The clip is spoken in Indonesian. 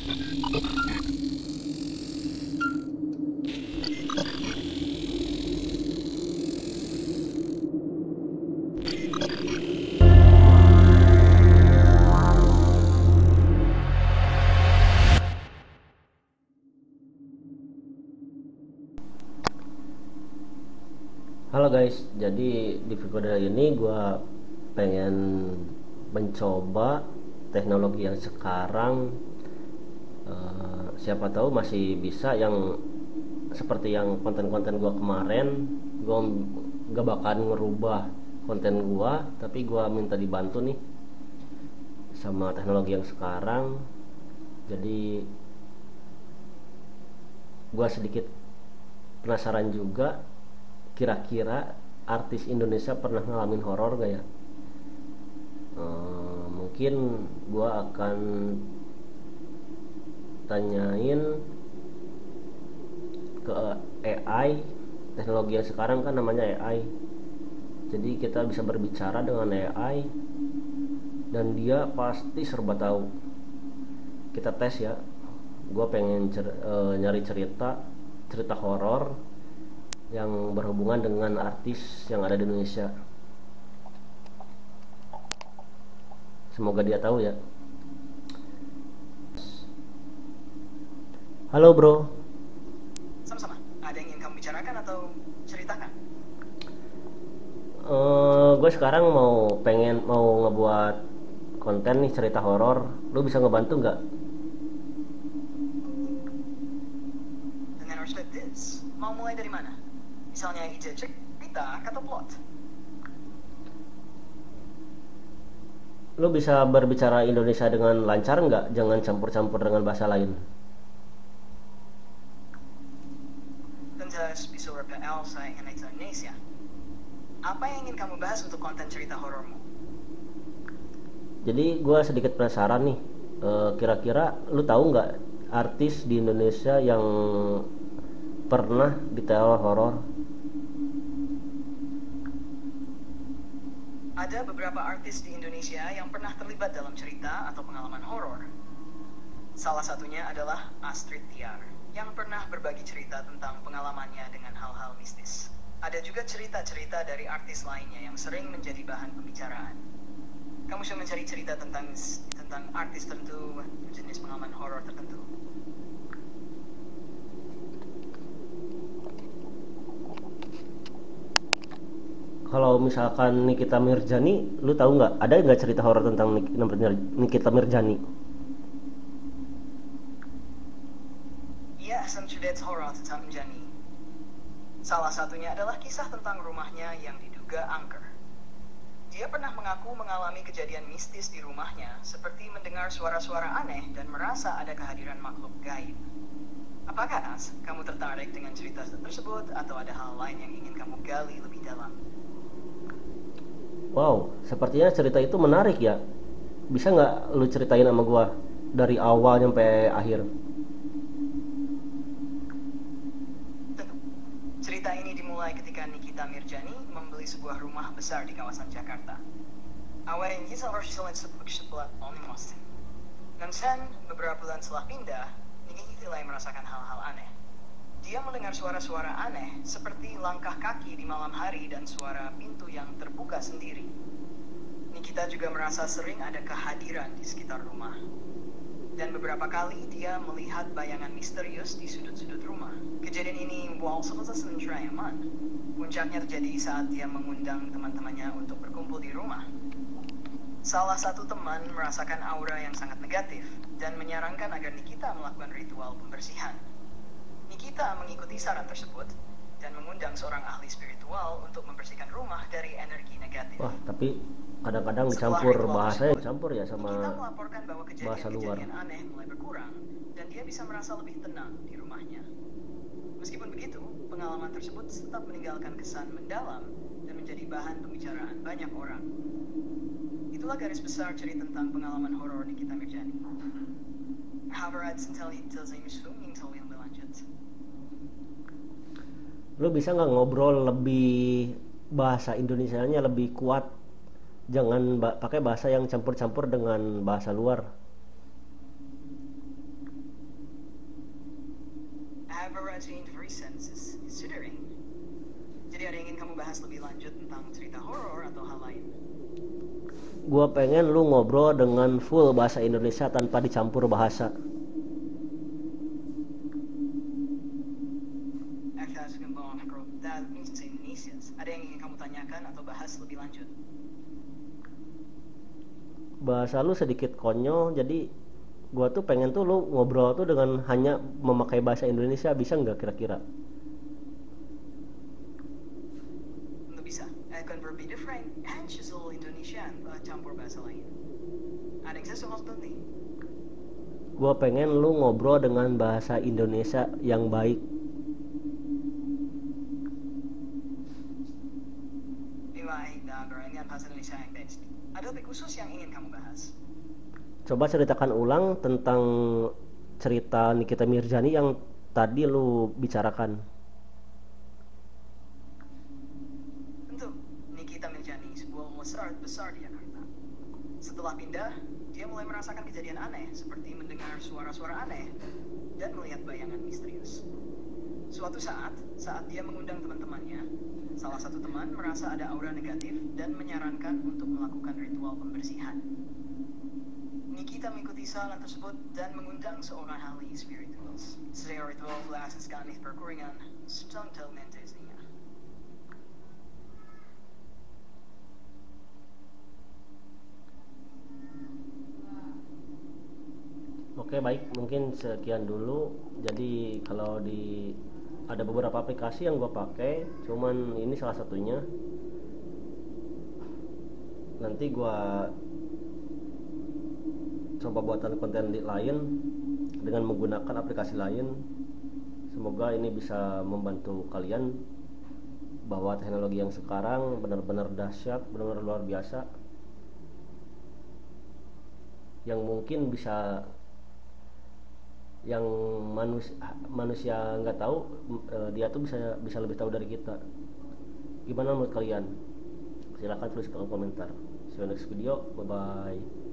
Halo guys, jadi di video ini gue pengen mencoba teknologi yang sekarang. Siapa tahu masih bisa yang seperti yang konten-konten gue kemarin. Gue gak bakal ngerubah konten gue, tapi gue minta dibantu nih sama teknologi yang sekarang. Jadi gue sedikit penasaran juga, kira-kira artis Indonesia pernah ngalamin horor gak ya? Mungkin gue akan tanyain ke AI. Teknologi yang sekarang kan namanya AI, jadi kita bisa berbicara dengan AI dan dia pasti serba tahu. Kita tes ya. Gue pengen nyari cerita horor yang berhubungan dengan artis yang ada di Indonesia. Semoga dia tahu ya. Halo bro. Sama-sama. Ada yang ingin kamu bicarakan atau ceritakan? Gue sekarang mau ngebuat konten nih cerita horor. Lu bisa ngebantu nggak? Dengan perspektif, mau mulai dari mana? Misalnya ide cerita atau plot? Lu bisa berbicara Indonesia dengan lancar nggak? Jangan campur-campur dengan bahasa lain. Tentu bisa berpl saya ingin Indonesia. Apa yang ingin kamu bahas untuk konten cerita horormu? Jadi gue sedikit penasaran nih. Kira-kira lu tahu nggak artis di Indonesia yang pernah diteror horor? Ada beberapa artis di Indonesia yang pernah terlibat dalam cerita atau pengalaman horor. Salah satunya adalah Astrid Tiar, yang pernah berbagi cerita tentang pengalamannya dengan hal-hal mistis. Ada juga cerita-cerita dari artis lainnya yang sering menjadi bahan pembicaraan. Kamu sudah mencari cerita tentang artis tertentu, jenis pengalaman horor tertentu? Kalau misalkan Nikita Mirjani, lu tahu nggak? Ada nggak cerita horor tentang Nikita Mirjani? Iya, cerita horor tentang Mirjani. Salah satunya adalah kisah tentang rumahnya yang diduga angker. Dia pernah mengaku mengalami kejadian mistis di rumahnya, seperti mendengar suara-suara aneh dan merasa ada kehadiran makhluk gaib. Apakah kamu tertarik dengan cerita tersebut atau ada hal lain yang ingin kamu gali lebih dalam? Wow, sepertinya cerita itu menarik ya. Bisa nggak lu ceritain sama gua dari awal sampai akhir? Tentu. Cerita ini dimulai ketika Nikita Mirjani membeli sebuah rumah besar di kawasan Jakarta. Awalnya setelah dan beberapa bulan setelah pindah, Nikita mulai merasakan hal-hal aneh. Dia mendengar suara-suara aneh seperti langkah kaki di malam hari dan suara pintu yang terbuka sendiri. Nikita juga merasa sering ada kehadiran di sekitar rumah. Dan beberapa kali dia melihat bayangan misterius di sudut-sudut rumah. Kejadian ini puncaknya terjadi saat dia mengundang teman-temannya untuk berkumpul di rumah. Salah satu teman merasakan aura yang sangat negatif dan menyarankan agar Nikita melakukan ritual pembersihan. Nikita mengikuti saran tersebut dan mengundang seorang ahli spiritual untuk membersihkan rumah dari energi negatif. Wah, tapi kadang-kadang bahasanya campur ya sama Nikita melaporkan bahwa bahasa luar. kejadian aneh mulai berkurang dan dia bisa merasa lebih tenang di rumahnya. Meskipun begitu, pengalaman tersebut tetap meninggalkan kesan mendalam dan menjadi bahan pembicaraan banyak orang. Itulah garis besar cerita tentang pengalaman horor Nikita Mirjani. Lebih lanjut. Lu bisa nggak ngobrol lebih bahasa Indonesianya lebih kuat? Jangan pakai bahasa yang campur-campur dengan bahasa luar. have a variety in various senses, considering. Jadi ada yang ingin kamu bahas lebih lanjut tentang cerita horor atau hal lain? Gua pengen lu ngobrol dengan full bahasa Indonesia tanpa dicampur bahasa. Ada yang ingin kamu tanyakan atau bahas lebih lanjut? Bahasa lu sedikit konyol, jadi gua tuh pengen tuh lu ngobrol tuh dengan hanya memakai bahasa Indonesia, bisa nggak kira-kira? Nggak bisa. Akan berbeda Frank. Hanya seluruh Indonesia campur bahasa lain. Ada yang sesuatu nih. Gua pengen lu ngobrol dengan bahasa Indonesia yang baik. Baik, dengan bahasa Indonesia yang baik. Ada topik khusus yang ingin kamu bahas? Coba ceritakan ulang tentang cerita Nikita Mirzani yang tadi lu bicarakan. Tentu, Nikita Mirzani sebuah mall besar di Jakarta. Setelah pindah, dia mulai merasakan kejadian aneh seperti mendengar suara-suara aneh dan melihat bayangan misterius. Suatu saat dia mengundang teman-temannya, salah satu teman merasa ada aura negatif dan menyarankan untuk melakukan ritual pembersihan. Nikita mengikuti saran tersebut dan mengundang seorang ahli spirituals. Setelah ritual melasaskan perkuringan, stuntel mentesnya. Oke, baik, mungkin sekian dulu. Jadi kalau ada beberapa aplikasi yang gue pakai, cuman ini salah satunya. Nanti gue coba buatan konten lain dengan menggunakan aplikasi lain. Semoga ini bisa membantu kalian bahwa teknologi yang sekarang benar-benar dahsyat, benar-benar luar biasa, yang mungkin bisa, yang manusia nggak tahu, dia tuh bisa lebih tahu dari kita. Gimana menurut kalian? Silahkan tulis di kolom komentar. See you next video. Bye bye.